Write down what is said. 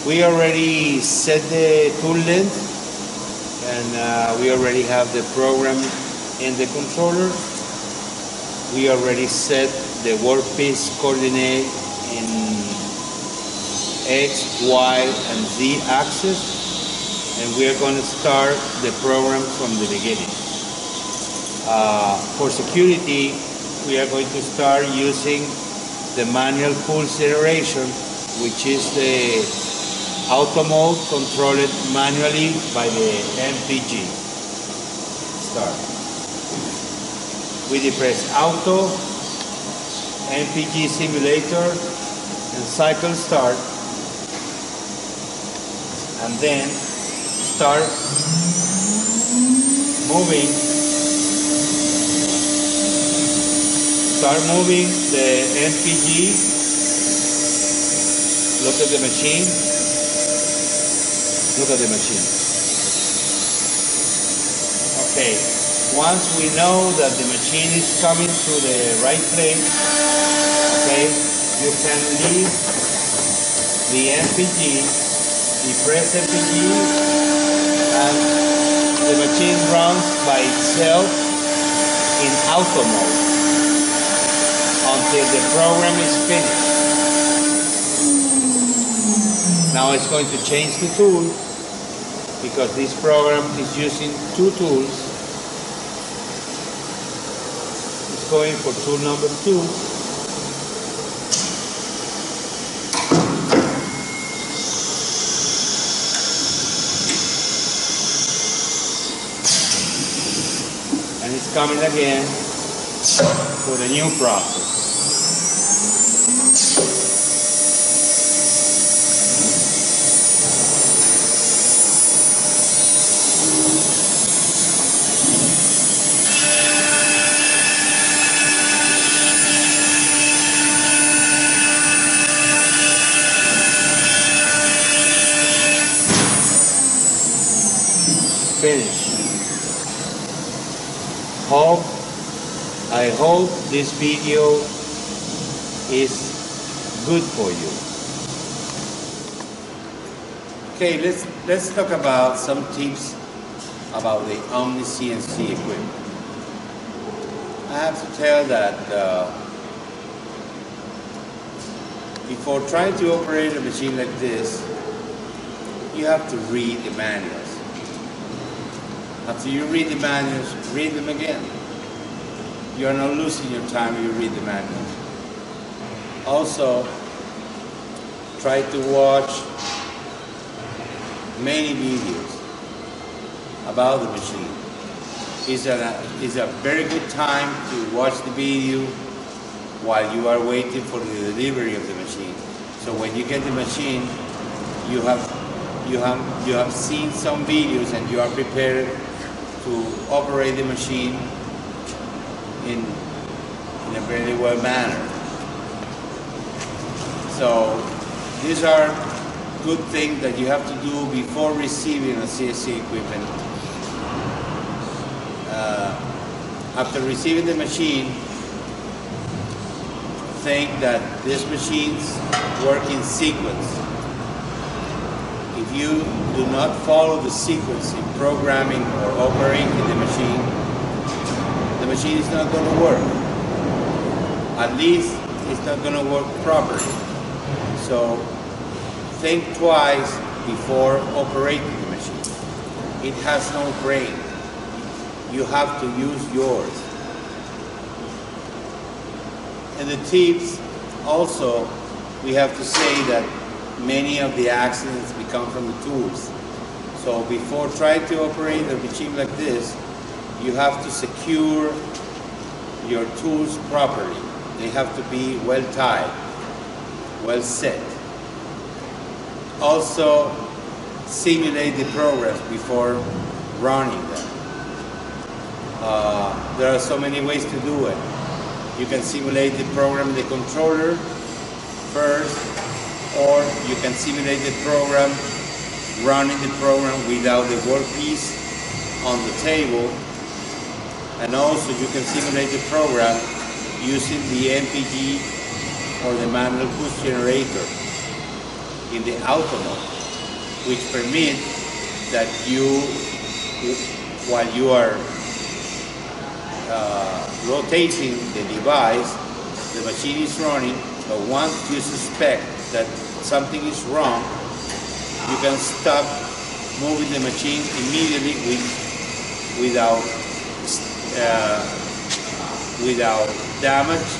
We already set the tool length, and we already have the program in the controller. We already set the workpiece coordinate in X, Y, and Z axis, and we are going to start the program from the beginning. For security, we are going to start using the manual pulse generation, which is the auto mode controlled manually by the MPG. Start. We depress auto, MPG simulator, and cycle start, and then start moving. Start moving the MPG. Look at the machine. Look at the machine. Okay. Once we know that the machine is coming to the right place, okay, you can leave the MPG, depress MPG, and the machine runs by itself in auto mode until the program is finished. Now it's going to change the tool because this program is using two tools. It's going for tool number 2. And it's coming again for the new process. Finish. I hope this video is good for you. Okay, let's talk about some tips about the Omni CNC equipment. I have to tell that before trying to operate a machine like this, you have to read the manuals. After you read the manuals, read them again. You are not losing your time when you read the manuals. Also, try to watch many videos about the machine. It's a very good time to watch the video while you are waiting for the delivery of the machine. So when you get the machine, you have seen some videos and you are prepared to operate the machine in a very well manner. So these are good things that you have to do before receiving a CNC equipment. After receiving the machine, think that these machines work in sequence. If you do not follow the sequence in programming or operating the machine is not going to work. At least it's not going to work properly. So think twice before operating the machine. It has no brain. You have to use yours. And the tips also, we have to say that many of the accidents become from the tools. So before trying to operate a machine like this, you have to secure your tools properly. They have to be well tied, well set. Also, simulate the programs before running them. There are so many ways to do it. You can simulate the program in the controller first, or you can simulate the program, running the program without the workpiece on the table, and also you can simulate the program using the MPG or the manual push generator in the auto mode. which permit that you, while you are rotating the device, the machine is running, but once you suspect that something is wrong, you can stop moving the machine immediately without damage